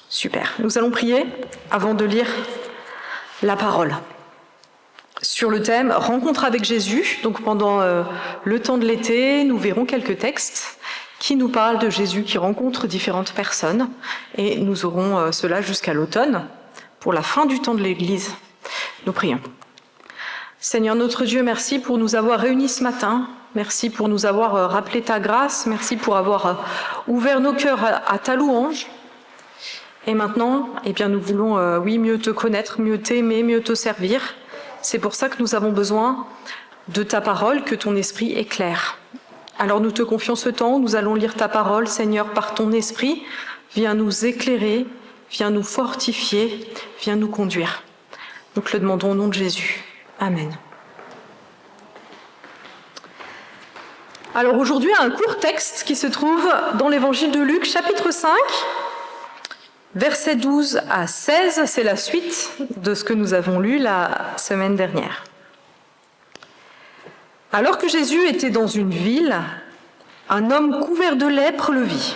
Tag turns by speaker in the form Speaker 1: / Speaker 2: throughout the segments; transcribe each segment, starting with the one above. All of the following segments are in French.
Speaker 1: Super. Nous allons prier avant de lire la parole. Sur le thème « Rencontre avec Jésus », donc pendant le temps de l'été, nous verrons quelques textes qui nous parlent de Jésus qui rencontre différentes personnes. Et nous aurons cela jusqu'à l'automne, pour la fin du temps de l'Église. Nous prions. Seigneur notre Dieu, merci pour nous avoir réunis ce matin. Merci pour nous avoir rappelé ta grâce. Merci pour avoir ouvert nos cœurs à ta louange. Et maintenant, eh bien, nous voulons, mieux te connaître, mieux t'aimer, mieux te servir. C'est pour ça que nous avons besoin de ta parole, que ton esprit éclaire. Alors nous te confions ce temps, nous allons lire ta parole, Seigneur, par ton esprit. Viens nous éclairer, viens nous fortifier, viens nous conduire. Nous te le demandons au nom de Jésus. Amen. Alors aujourd'hui, un court texte qui se trouve dans l'évangile de Luc, chapitre 5, versets 12 à 16, c'est la suite de ce que nous avons lu la semaine dernière. Alors que Jésus était dans une ville, un homme couvert de lèpre le vit,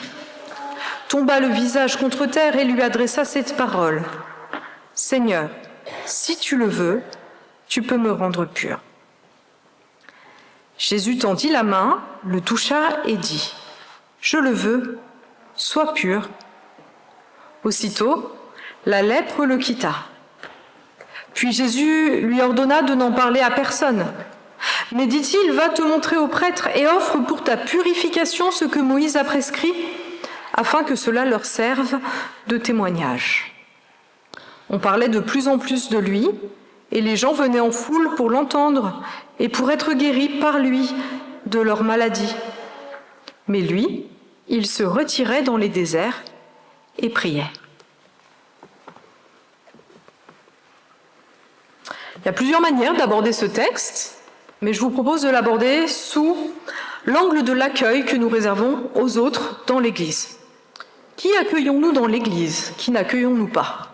Speaker 1: tomba le visage contre terre et lui adressa cette parole. « Seigneur, si tu le veux, tu peux me rendre pur. » Jésus tendit la main, le toucha et dit « Je le veux, sois pur. » Aussitôt, la lèpre le quitta. Puis Jésus lui ordonna de n'en parler à personne. Mais dit-il, va te montrer au prêtre et offre pour ta purification ce que Moïse a prescrit, afin que cela leur serve de témoignage. On parlait de plus en plus de lui, et les gens venaient en foule pour l'entendre et pour être guéris par lui de leur maladie. Mais lui, il se retirait dans les déserts et priait. Il y a plusieurs manières d'aborder ce texte, mais je vous propose de l'aborder sous l'angle de l'accueil que nous réservons aux autres dans l'Église. Qui accueillons-nous dans l'Église? Qui n'accueillons-nous pas?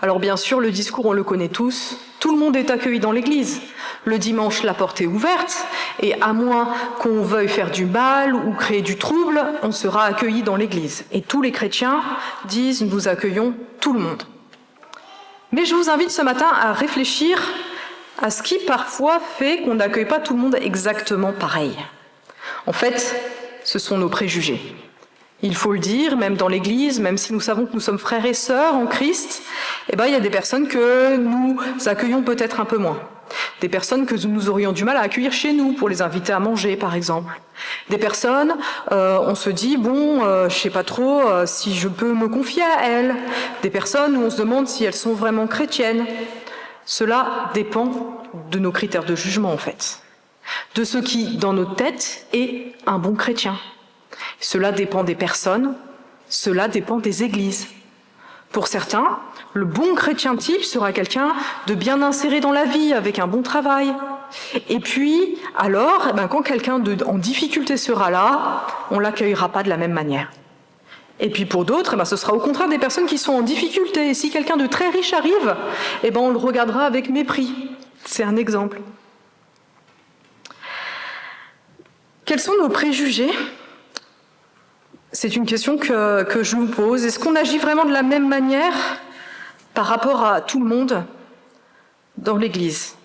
Speaker 1: Alors bien sûr, le discours, on le connaît tous, tout le monde est accueilli dans l'Église. Le dimanche, la porte est ouverte, et à moins qu'on veuille faire du mal ou créer du trouble, on sera accueilli dans l'Église. Et tous les chrétiens disent « nous accueillons tout le monde ». Mais je vous invite ce matin à réfléchir à ce qui parfois fait qu'on n'accueille pas tout le monde exactement pareil. En fait, ce sont nos préjugés. Il faut le dire, même dans l'Église, même si nous savons que nous sommes frères et sœurs en Christ, il y a des personnes que nous accueillons peut-être un peu moins. Des personnes que nous aurions du mal à accueillir chez nous pour les inviter à manger, par exemple. Des personnes, on se dit, je sais pas trop si je peux me confier à elles. Des personnes où on se demande si elles sont vraiment chrétiennes. Cela dépend de nos critères de jugement, en fait. De ce qui, dans notre tête, est un bon chrétien. Cela dépend des personnes, cela dépend des églises. Pour certains, le bon chrétien type sera quelqu'un de bien inséré dans la vie, avec un bon travail. Et puis, alors, quand quelqu'un en difficulté sera là, on ne l'accueillera pas de la même manière. Et puis pour d'autres, ce sera au contraire des personnes qui sont en difficulté. Et si quelqu'un de très riche arrive, on le regardera avec mépris. C'est un exemple. Quels sont nos préjugés ? C'est une question que je vous pose. Est-ce qu'on agit vraiment de la même manière par rapport à tout le monde dans l'Église?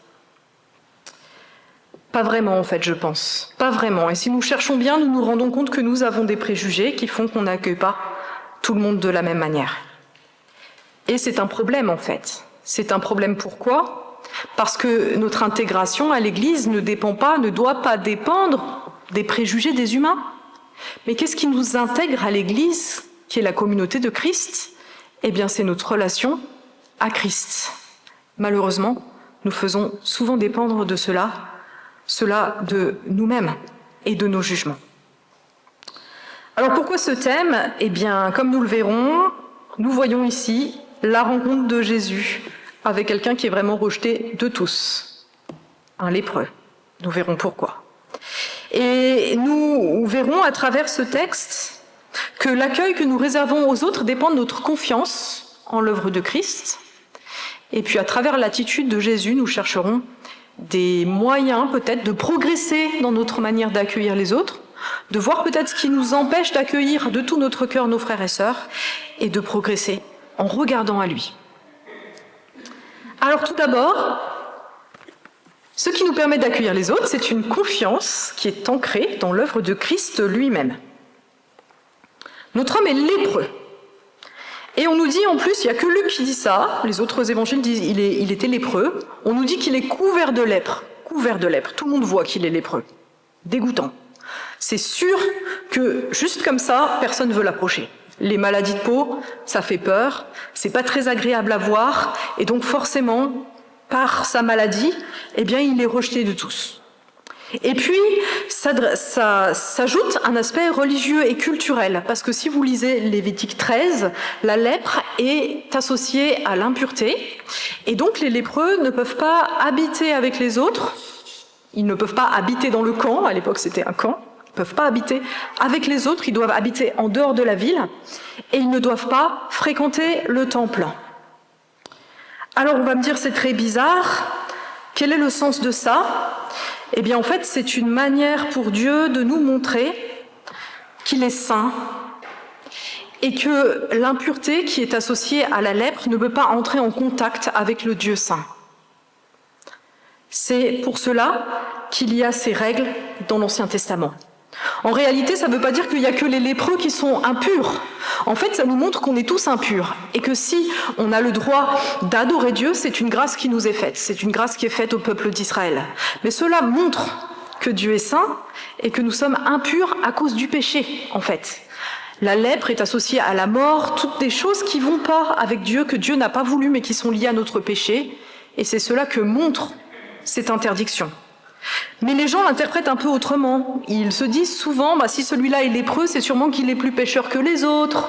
Speaker 1: Pas vraiment, en fait, je pense. Pas vraiment. Et si nous cherchons bien, nous nous rendons compte que nous avons des préjugés qui font qu'on n'accueille pas tout le monde de la même manière. Et c'est un problème, en fait. C'est un problème pourquoi? Parce que notre intégration à l'Église ne doit pas dépendre des préjugés des humains. Mais qu'est-ce qui nous intègre à l'Église, qui est la communauté de Christ? C'est notre relation à Christ. Malheureusement, nous faisons souvent dépendre de cela de nous-mêmes et de nos jugements. Alors pourquoi ce thème? Comme nous le verrons, nous voyons ici la rencontre de Jésus avec quelqu'un qui est vraiment rejeté de tous, un lépreux. Nous verrons pourquoi. Et nous verrons à travers ce texte que l'accueil que nous réservons aux autres dépend de notre confiance en l'œuvre de Christ. Et puis à travers l'attitude de Jésus, nous chercherons des moyens peut-être de progresser dans notre manière d'accueillir les autres, de voir peut-être ce qui nous empêche d'accueillir de tout notre cœur nos frères et sœurs, et de progresser en regardant à lui. Alors tout d'abord, ce qui nous permet d'accueillir les autres, c'est une confiance qui est ancrée dans l'œuvre de Christ lui-même. Notre homme est lépreux. Et on nous dit en plus, il n'y a que Luc qui dit ça, les autres évangiles disent il était lépreux, on nous dit qu'il est couvert de lèpre, tout le monde voit qu'il est lépreux. Dégoûtant. C'est sûr que juste comme ça, personne ne veut l'approcher. Les maladies de peau, ça fait peur, c'est pas très agréable à voir, et donc forcément, par sa maladie, eh bien, il est rejeté de tous. Et puis, ça s'ajoute un aspect religieux et culturel, parce que si vous lisez Lévitique 13, la lèpre est associée à l'impureté, et donc les lépreux ne peuvent pas habiter avec les autres, ils ne peuvent pas habiter dans le camp, à l'époque c'était un camp, ils ne peuvent pas habiter avec les autres, ils doivent habiter en dehors de la ville, et ils ne doivent pas fréquenter le temple. Alors on va me dire c'est très bizarre, quel est le sens de ça ? Eh bien, en fait, c'est une manière pour Dieu de nous montrer qu'il est saint et que l'impureté qui est associée à la lèpre ne peut pas entrer en contact avec le Dieu saint. C'est pour cela qu'il y a ces règles dans l'Ancien Testament. En réalité, ça ne veut pas dire qu'il n'y a que les lépreux qui sont impurs. En fait, ça nous montre qu'on est tous impurs et que si on a le droit d'adorer Dieu, c'est une grâce qui nous est faite. C'est une grâce qui est faite au peuple d'Israël. Mais cela montre que Dieu est saint et que nous sommes impurs à cause du péché, en fait. La lèpre est associée à la mort, toutes des choses qui ne vont pas avec Dieu, que Dieu n'a pas voulu, mais qui sont liées à notre péché. Et c'est cela que montre cette interdiction. Mais les gens l'interprètent un peu autrement. Ils se disent souvent, si celui-là est lépreux, c'est sûrement qu'il est plus pécheur que les autres.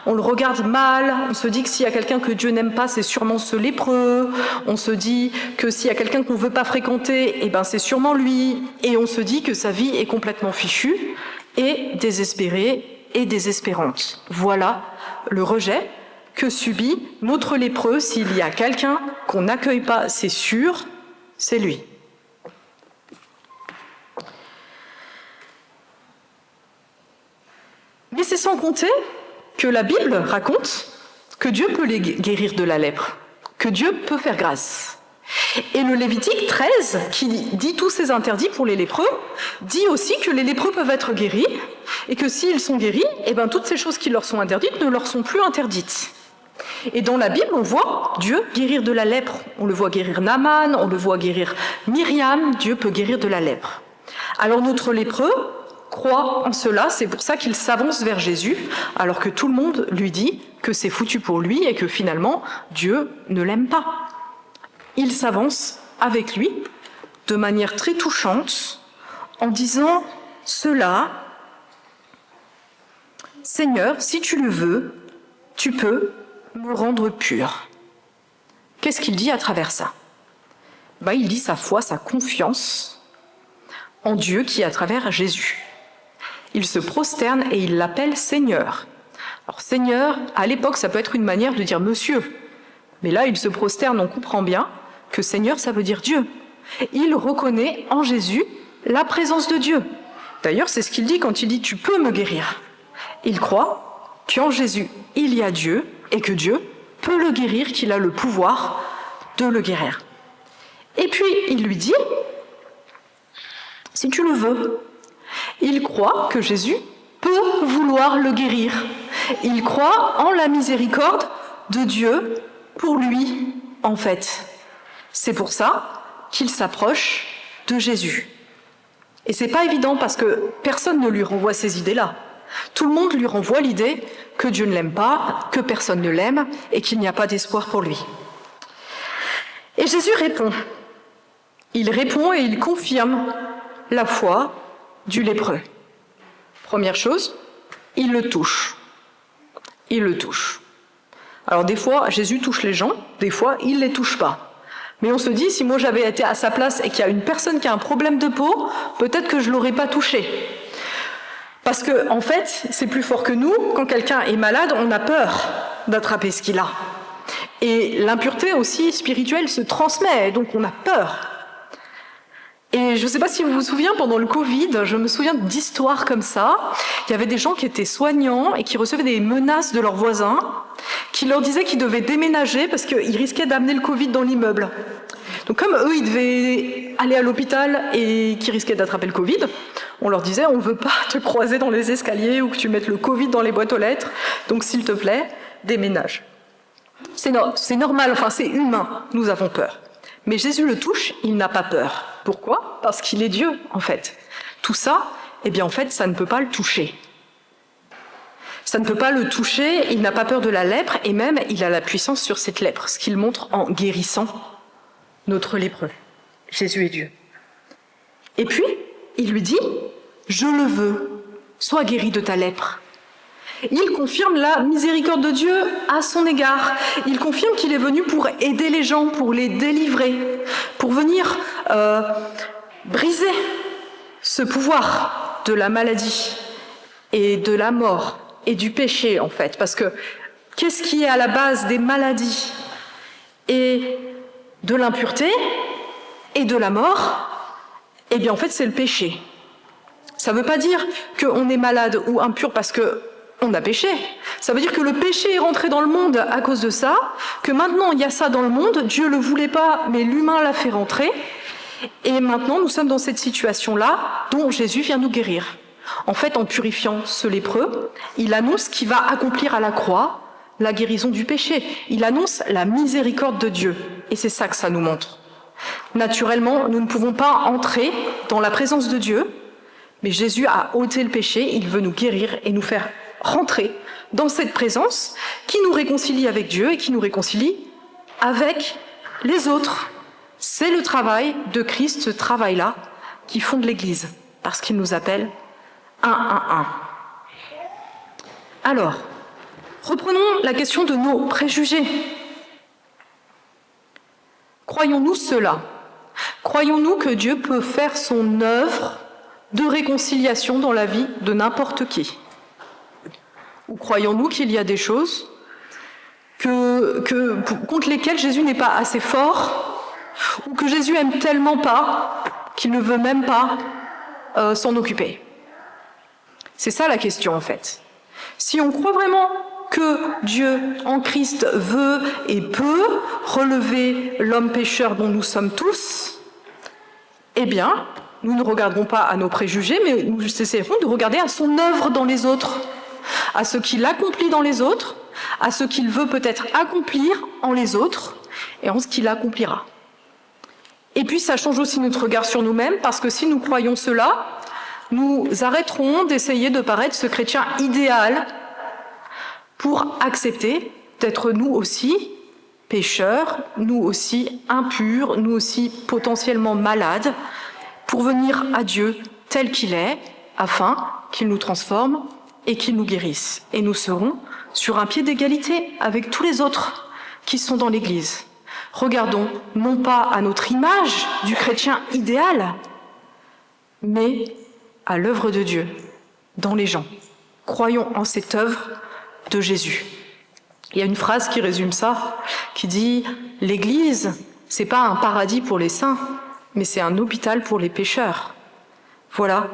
Speaker 1: On le regarde mal, on se dit que s'il y a quelqu'un que Dieu n'aime pas, c'est sûrement ce lépreux. On se dit que s'il y a quelqu'un qu'on ne veut pas fréquenter, c'est sûrement lui. Et on se dit que sa vie est complètement fichue et désespérée et désespérante. Voilà le rejet que subit notre lépreux. S'il y a quelqu'un qu'on n'accueille pas, c'est sûr, c'est lui. Mais c'est sans compter que la Bible raconte que Dieu peut les guérir de la lèpre, que Dieu peut faire grâce. Et le Lévitique 13, qui dit tous ces interdits pour les lépreux, dit aussi que les lépreux peuvent être guéris, et que s'ils sont guéris, toutes ces choses qui leur sont interdites ne leur sont plus interdites. Et dans la Bible, on voit Dieu guérir de la lèpre. On le voit guérir Naaman, on le voit guérir Myriam, Dieu peut guérir de la lèpre. Alors notre lépreux croit en cela, c'est pour ça qu'il s'avance vers Jésus, alors que tout le monde lui dit que c'est foutu pour lui et que finalement, Dieu ne l'aime pas. Il s'avance avec lui de manière très touchante en disant cela, « Seigneur, si tu le veux, tu peux me rendre pur. » Qu'est-ce qu'il dit à travers ça ? Il dit sa foi, sa confiance en Dieu qui est à travers Jésus. Il se prosterne et il l'appelle Seigneur. Alors Seigneur, à l'époque, ça peut être une manière de dire Monsieur. Mais là, il se prosterne, on comprend bien que Seigneur, ça veut dire Dieu. Il reconnaît en Jésus la présence de Dieu. D'ailleurs, c'est ce qu'il dit quand il dit « tu peux me guérir ». Il croit qu'en Jésus, il y a Dieu et que Dieu peut le guérir, qu'il a le pouvoir de le guérir. Et puis, il lui dit « si tu le veux ». Il croit que Jésus peut vouloir le guérir. Il croit en la miséricorde de Dieu pour lui, en fait. C'est pour ça qu'il s'approche de Jésus. Et c'est pas évident parce que personne ne lui renvoie ces idées-là. Tout le monde lui renvoie l'idée que Dieu ne l'aime pas, que personne ne l'aime et qu'il n'y a pas d'espoir pour lui. Et Jésus répond. Il répond et il confirme la foi du lépreux. Première chose, il le touche. Il le touche. Alors des fois, Jésus touche les gens, des fois, il ne les touche pas. Mais on se dit, si moi j'avais été à sa place et qu'il y a une personne qui a un problème de peau, peut-être que je ne l'aurais pas touché. Parce que, en fait, c'est plus fort que nous. Quand quelqu'un est malade, on a peur d'attraper ce qu'il a. Et l'impureté aussi spirituelle se transmet, donc on a peur. Et je ne sais pas si vous vous souvenez, pendant le Covid, je me souviens d'histoires comme ça. Il y avait des gens qui étaient soignants et qui recevaient des menaces de leurs voisins, qui leur disait qu'ils devaient déménager parce qu'ils risquaient d'amener le Covid dans l'immeuble. Donc comme eux, ils devaient aller à l'hôpital et qu'ils risquaient d'attraper le Covid, on leur disait, on ne veut pas te croiser dans les escaliers ou que tu mettes le Covid dans les boîtes aux lettres, donc s'il te plaît, déménage. C'est normal, enfin c'est humain, nous avons peur. Mais Jésus le touche, il n'a pas peur. Pourquoi? Parce qu'il est Dieu, en fait. Tout ça, eh bien en fait, ça ne peut pas le toucher. Ça ne peut pas le toucher, il n'a pas peur de la lèpre, et même il a la puissance sur cette lèpre, ce qu'il montre en guérissant notre lépreux. Jésus est Dieu. Et puis, il lui dit, « Je le veux, sois guéri de ta lèpre ». Il confirme la miséricorde de Dieu à son égard. Il confirme qu'il est venu pour aider les gens, pour les délivrer, pour venir briser ce pouvoir de la maladie et de la mort et du péché, en fait. Parce que qu'est-ce qui est à la base des maladies et de l'impureté et de la mort? Eh bien, en fait, c'est le péché. Ça ne veut pas dire qu'on est malade ou impur parce qu'on a péché. Ça veut dire que le péché est rentré dans le monde à cause de ça, que maintenant il y a ça dans le monde, Dieu ne le voulait pas, mais l'humain l'a fait rentrer. Et maintenant, nous sommes dans cette situation-là dont Jésus vient nous guérir. En fait, en purifiant ce lépreux, il annonce qu'il va accomplir à la croix la guérison du péché. Il annonce la miséricorde de Dieu. Et c'est ça que ça nous montre. Naturellement, nous ne pouvons pas entrer dans la présence de Dieu, mais Jésus a ôté le péché, il veut nous guérir et nous faire rentrer dans cette présence qui nous réconcilie avec Dieu et qui nous réconcilie avec les autres. C'est le travail de Christ, ce travail-là, qui fonde l'Église, parce qu'il nous appelle 1-1-1. Alors, reprenons la question de nos préjugés. Croyons-nous cela? Croyons-nous que Dieu peut faire son œuvre de réconciliation dans la vie de n'importe qui? Ou croyons-nous qu'il y a des choses contre lesquelles Jésus n'est pas assez fort, ou que Jésus aime tellement pas qu'il ne veut même pas s'en occuper? C'est ça la question, en fait. Si on croit vraiment que Dieu, en Christ, veut et peut relever l'homme pécheur dont nous sommes tous, eh bien, nous ne regarderons pas à nos préjugés, mais nous essaierons de regarder à son œuvre dans les autres, à ce qu'il accomplit dans les autres, à ce qu'il veut peut-être accomplir en les autres, et en ce qu'il accomplira. Et puis ça change aussi notre regard sur nous-mêmes, parce que si nous croyons cela, nous arrêterons d'essayer de paraître ce chrétien idéal pour accepter d'être nous aussi pécheurs, nous aussi impurs, nous aussi potentiellement malades, pour venir à Dieu tel qu'il est, afin qu'il nous transforme et qu'il nous guérisse. Et nous serons sur un pied d'égalité avec tous les autres qui sont dans l'Église. Regardons non pas à notre image du chrétien idéal, mais à l'œuvre de Dieu dans les gens. Croyons en cette œuvre de Jésus. Il y a une phrase qui résume ça, qui dit « L'Église, c'est pas un paradis pour les saints, mais c'est un hôpital pour les pécheurs. » Voilà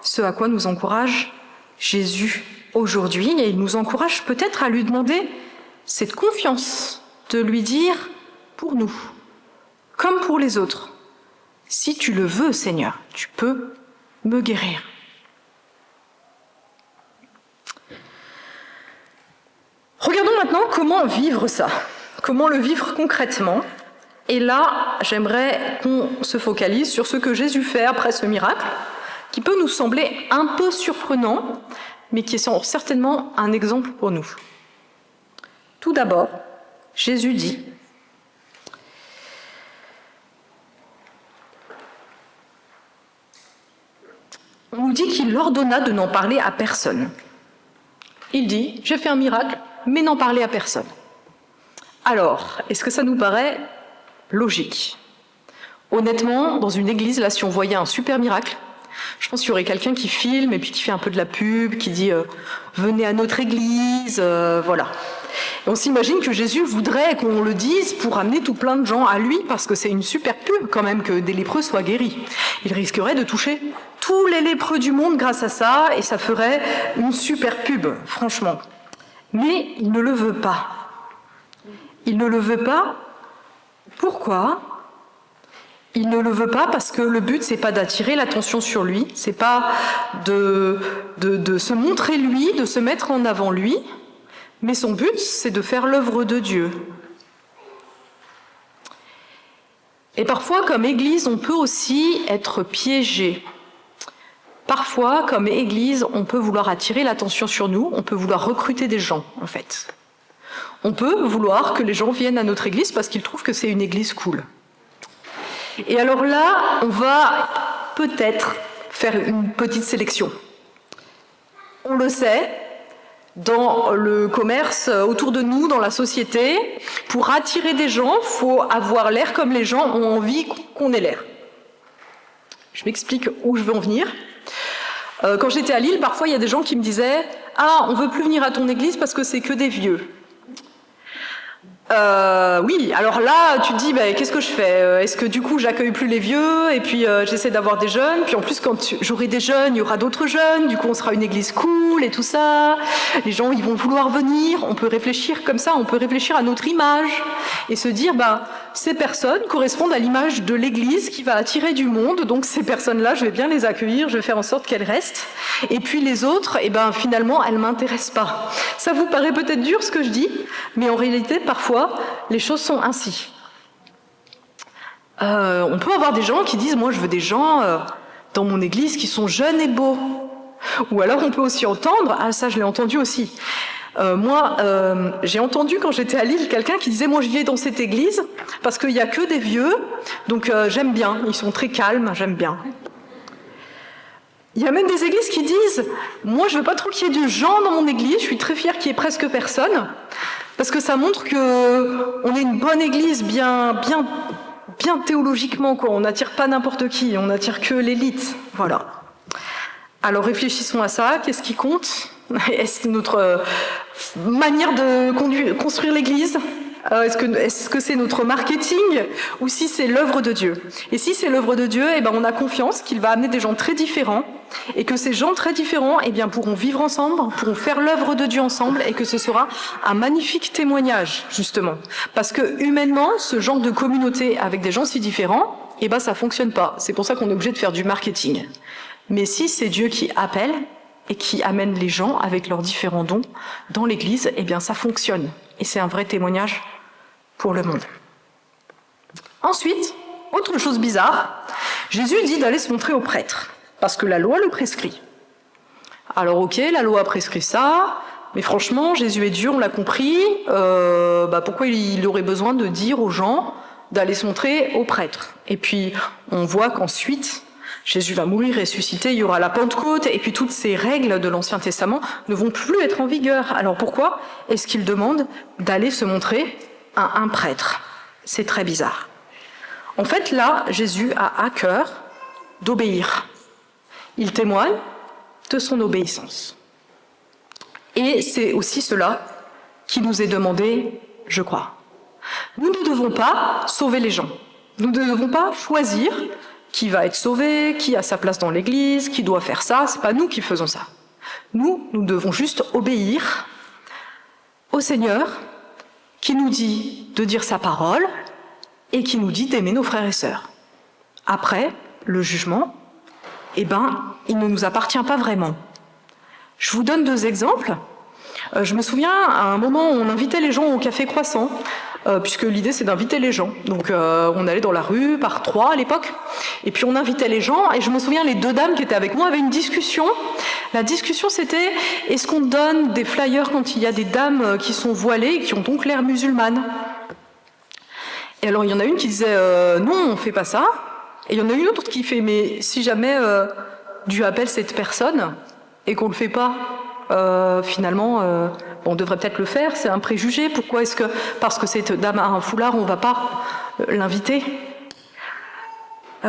Speaker 1: ce à quoi nous encourage Jésus aujourd'hui, et il nous encourage peut-être à lui demander cette confiance, de lui dire pour nous, comme pour les autres, « Si tu le veux, Seigneur, tu peux me guérir. » Regardons maintenant comment vivre ça, comment le vivre concrètement. Et là, j'aimerais qu'on se focalise sur ce que Jésus fait après ce miracle, qui peut nous sembler un peu surprenant, mais qui est certainement un exemple pour nous. Tout d'abord, Jésus dit, on nous dit qu'il ordonna de n'en parler à personne. Il dit, j'ai fait un miracle, mais n'en parler à personne. Alors, est-ce que ça nous paraît logique? Honnêtement, dans une église, là, si on voyait un super miracle, je pense qu'il y aurait quelqu'un qui filme et puis qui fait un peu de la pub, qui dit « Venez à notre église », voilà. Et on s'imagine que Jésus voudrait qu'on le dise pour amener tout plein de gens à lui, parce que c'est une super pub quand même que des lépreux soient guéris. Il risquerait de toucher tous les lépreux du monde grâce à ça, et ça ferait une super pub, franchement. Mais il ne le veut pas. Il ne le veut pas. Pourquoi ? Il ne le veut pas parce que le but, c'est pas d'attirer l'attention sur lui, c'est pas de se montrer lui, de se mettre en avant lui, mais son but, c'est de faire l'œuvre de Dieu. Et parfois, comme Église, on peut aussi être piégé. Parfois, comme Église, on peut vouloir attirer l'attention sur nous, on peut vouloir recruter des gens, en fait. On peut vouloir que les gens viennent à notre Église parce qu'ils trouvent que c'est une Église cool. Et alors là, on va peut-être faire une petite sélection. On le sait, dans le commerce autour de nous, dans la société, pour attirer des gens, il faut avoir l'air comme les gens ont envie qu'on ait l'air. Je m'explique où je veux en venir. Quand j'étais à Lille, parfois il y a des gens qui me disaient « Ah, on ne veut plus venir à ton église parce que c'est que des vieux ». Oui, alors là, tu te dis, qu'est-ce que je fais ? Est-ce que du coup, j'accueille plus les vieux et puis j'essaie d'avoir des jeunes ? Puis en plus, quand j'aurai des jeunes, il y aura d'autres jeunes. Du coup, on sera une église cool et tout ça. Les gens, ils vont vouloir venir. On peut réfléchir comme ça, on peut réfléchir à notre image et se dire, ces personnes correspondent à l'image de l'église qui va attirer du monde. Donc ces personnes-là, je vais bien les accueillir, je vais faire en sorte qu'elles restent. Et puis les autres, finalement, elles ne m'intéressent pas. Ça vous paraît peut-être dur ce que je dis, mais en réalité, parfois, les choses sont ainsi. On peut avoir des gens qui disent « Moi, je veux des gens dans mon église qui sont jeunes et beaux. » Ou alors, on peut aussi entendre « Ah, ça, je l'ai entendu aussi. » J'ai entendu quand j'étais à Lille quelqu'un qui disait « Moi, je viens dans cette église parce qu'il n'y a que des vieux, donc j'aime bien. Ils sont très calmes, j'aime bien. » Il y a même des églises qui disent « Moi, je veux pas trop qu'il y ait de gens dans mon église, je suis très fière qu'il y ait presque personne. » Parce que ça montre qu'on est une bonne église, bien théologiquement, quoi. On n'attire pas n'importe qui, on n'attire que l'élite. Voilà. Alors réfléchissons à ça. Qu'est-ce qui compte ? Est-ce que notre manière de construire l'église ? Est-ce que c'est notre marketing ou si c'est l'œuvre de Dieu ? Et si c'est l'œuvre de Dieu, on a confiance qu'il va amener des gens très différents et que ces gens très différents pourront vivre ensemble, pourront faire l'œuvre de Dieu ensemble et que ce sera un magnifique témoignage, justement. Parce que humainement, ce genre de communauté avec des gens si différents, ça fonctionne pas. C'est pour ça qu'on est obligé de faire du marketing. Mais si c'est Dieu qui appelle et qui amène les gens avec leurs différents dons dans l'Église, ça fonctionne. Et c'est un vrai témoignage pour le monde. Ensuite, autre chose bizarre, Jésus dit d'aller se montrer aux prêtres, parce que la loi le prescrit. Alors ok, la loi prescrit ça, mais franchement, Jésus est Dieu, on l'a compris, pourquoi il aurait besoin de dire aux gens d'aller se montrer aux prêtres ? Et puis, on voit qu'ensuite, Jésus va mourir, ressusciter, il y aura la Pentecôte, et puis toutes ces règles de l'Ancien Testament ne vont plus être en vigueur. Alors pourquoi est-ce qu'il demande d'aller se montrer à un prêtre ? C'est très bizarre. En fait, là, Jésus a à cœur d'obéir. Il témoigne de son obéissance. Et c'est aussi cela qui nous est demandé, je crois. Nous ne devons pas sauver les gens. Nous ne devons pas choisir qui va être sauvé, qui a sa place dans l'Église, qui doit faire ça. C'est pas nous qui faisons ça. Nous devons juste obéir au Seigneur qui nous dit de dire sa parole et qui nous dit d'aimer nos frères et sœurs. Après, le jugement, il ne nous appartient pas vraiment. Je vous donne 2 exemples. Je me souviens, à un moment, on invitait les gens au Café Croissant, puisque l'idée c'est d'inviter les gens. Donc on allait dans la rue, par 3 à l'époque, et puis on invitait les gens, et je me souviens, les 2 dames qui étaient avec moi avaient une discussion. La discussion c'était, est-ce qu'on donne des flyers quand il y a des dames qui sont voilées et qui ont donc l'air musulmanes ? Et alors il y en a une qui disait, non, on fait pas ça. Et il y en a une autre qui fait, mais si jamais Dieu appelle cette personne et qu'on le fait pas, finalement, on devrait peut-être le faire, c'est un préjugé. Pourquoi est-ce que, parce que cette dame a un foulard, on ne va pas l'inviter ?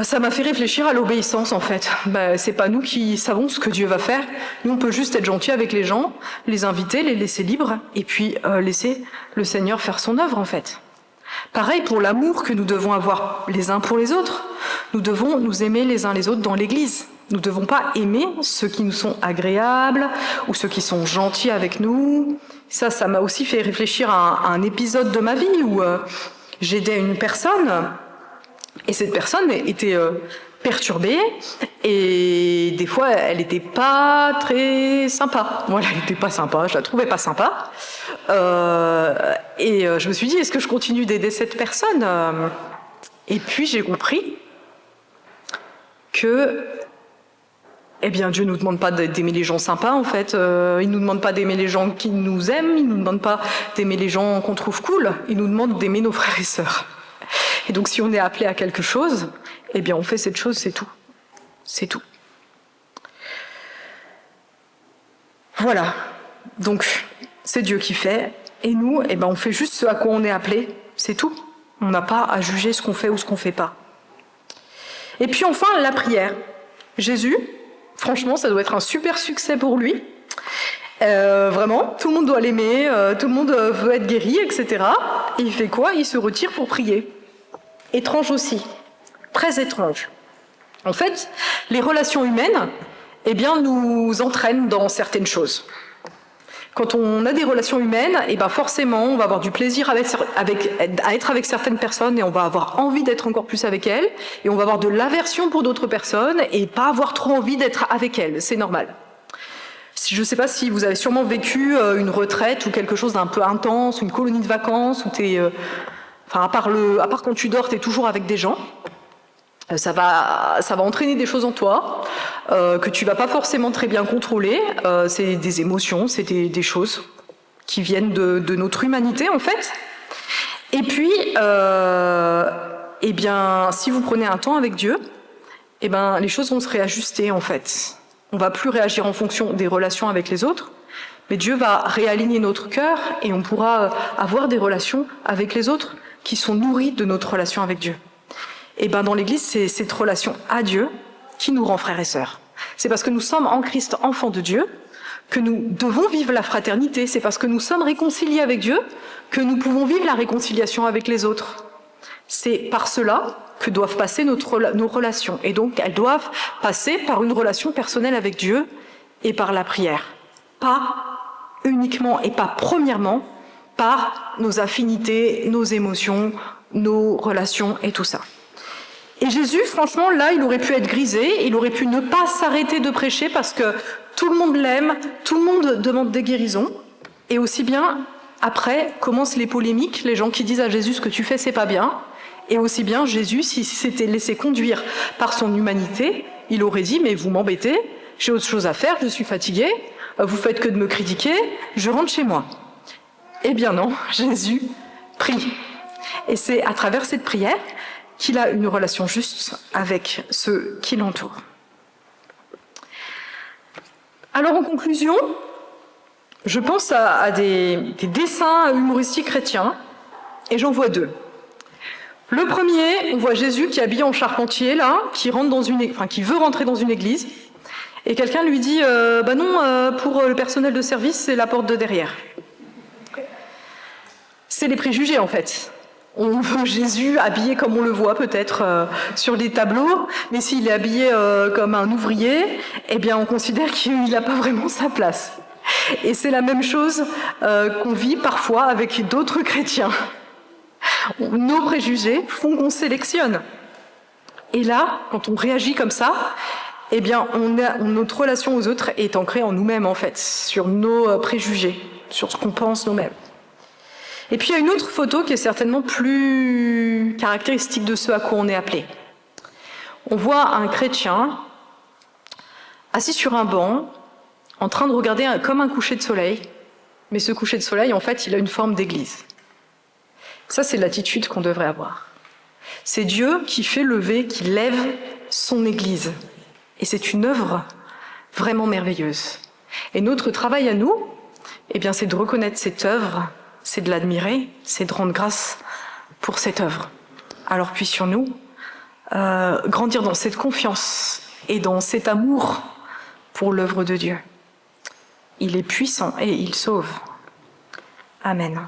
Speaker 1: Ça m'a fait réfléchir à l'obéissance, en fait. C'est pas nous qui savons ce que Dieu va faire. Nous, on peut juste être gentils avec les gens, les inviter, les laisser libres, et puis laisser le Seigneur faire son œuvre, en fait. Pareil pour l'amour que nous devons avoir les uns pour les autres. Nous devons nous aimer les uns les autres dans l'Église. Nous ne devons pas aimer ceux qui nous sont agréables ou ceux qui sont gentils avec nous. Ça m'a aussi fait réfléchir à un épisode de ma vie où j'aidais une personne, et cette personne était perturbée, et des fois, elle n'était pas très sympa. Voilà, elle n'était pas sympa, je la trouvais pas sympa. Et je me suis dit, est-ce que je continue d'aider cette personne? Et puis j'ai compris que eh bien, Dieu ne nous demande pas d'aimer les gens sympas, en fait. Il ne nous demande pas d'aimer les gens qui nous aiment, il ne nous demande pas d'aimer les gens qu'on trouve cool, il nous demande d'aimer nos frères et sœurs. Et donc, si on est appelé à quelque chose, eh bien, on fait cette chose, c'est tout. C'est tout. Voilà. Donc, c'est Dieu qui fait, et nous, eh bien, on fait juste ce à quoi on est appelé, c'est tout. On n'a pas à juger ce qu'on fait ou ce qu'on ne fait pas. Et puis enfin, la prière. Jésus, franchement, ça doit être un super succès pour lui. Vraiment, tout le monde doit l'aimer, tout le monde veut être guéri, etc. Et il fait quoi? Il se retire pour prier. Étrange aussi, très étrange. En fait, les relations humaines, eh bien, nous entraînent dans certaines choses. Quand on a des relations humaines, eh ben forcément, on va avoir du plaisir à être avec certaines personnes et on va avoir envie d'être encore plus avec elles. Et on va avoir de l'aversion pour d'autres personnes et pas avoir trop envie d'être avec elles. C'est normal. Je ne sais pas si vous avez sûrement vécu une retraite ou quelque chose d'un peu intense, une colonie de vacances où à part quand tu dors, tu es toujours avec des gens. Ça va entraîner des choses en toi que tu vas pas forcément très bien contrôler. C'est des émotions, c'est des choses qui viennent de notre humanité en fait. Et puis, eh bien, si vous prenez un temps avec Dieu, eh ben, les choses vont se réajuster en fait. On va plus réagir en fonction des relations avec les autres, mais Dieu va réaligner notre cœur et on pourra avoir des relations avec les autres qui sont nourries de notre relation avec Dieu. Et ben dans l'Église, c'est cette relation à Dieu qui nous rend frères et sœurs. C'est parce que nous sommes en Christ enfants de Dieu que nous devons vivre la fraternité. C'est parce que nous sommes réconciliés avec Dieu que nous pouvons vivre la réconciliation avec les autres. C'est par cela que doivent passer nos relations. Et donc, elles doivent passer par une relation personnelle avec Dieu et par la prière. Pas uniquement et pas premièrement par nos affinités, nos émotions, nos relations et tout ça. Et Jésus, franchement, là, il aurait pu être grisé, il aurait pu ne pas s'arrêter de prêcher parce que tout le monde l'aime, tout le monde demande des guérisons. Et aussi bien, après, commencent les polémiques, les gens qui disent à Jésus, ce que tu fais, c'est pas bien. Et aussi bien, Jésus, s'il s'était laissé conduire par son humanité, il aurait dit, mais vous m'embêtez, j'ai autre chose à faire, je suis fatigué, vous faites que de me critiquer, je rentre chez moi. Eh bien non, Jésus prie. Et c'est à travers cette prière qu'il a une relation juste avec ceux qui l'entourent. Alors en conclusion, je pense à des dessins humoristiques chrétiens, et j'en vois deux. Le premier, on voit Jésus qui est habillé en charpentier, là, qui veut rentrer dans une église, et quelqu'un lui dit bah non, pour le personnel de service, c'est la porte de derrière. C'est les préjugés en fait. On veut Jésus habillé comme on le voit peut-être sur les tableaux, mais s'il est habillé comme un ouvrier, eh bien on considère qu'il n'a pas vraiment sa place. Et c'est la même chose qu'on vit parfois avec d'autres chrétiens. Nos préjugés font qu'on sélectionne. Et là, quand on réagit comme ça, eh bien notre relation aux autres est ancrée en nous-mêmes en fait, sur nos préjugés, sur ce qu'on pense nous-mêmes. Et puis il y a une autre photo qui est certainement plus caractéristique de ce à quoi on est appelé. On voit un chrétien assis sur un banc, en train de regarder comme un coucher de soleil, mais ce coucher de soleil, en fait, il a une forme d'église. Ça, c'est l'attitude qu'on devrait avoir. C'est Dieu qui fait lever, qui lève son église. Et c'est une œuvre vraiment merveilleuse. Et notre travail à nous, eh bien, c'est de reconnaître cette œuvre, c'est de l'admirer, c'est de rendre grâce pour cette œuvre. Alors puissions-nous grandir dans cette confiance et dans cet amour pour l'œuvre de Dieu. Il est puissant et il sauve. Amen.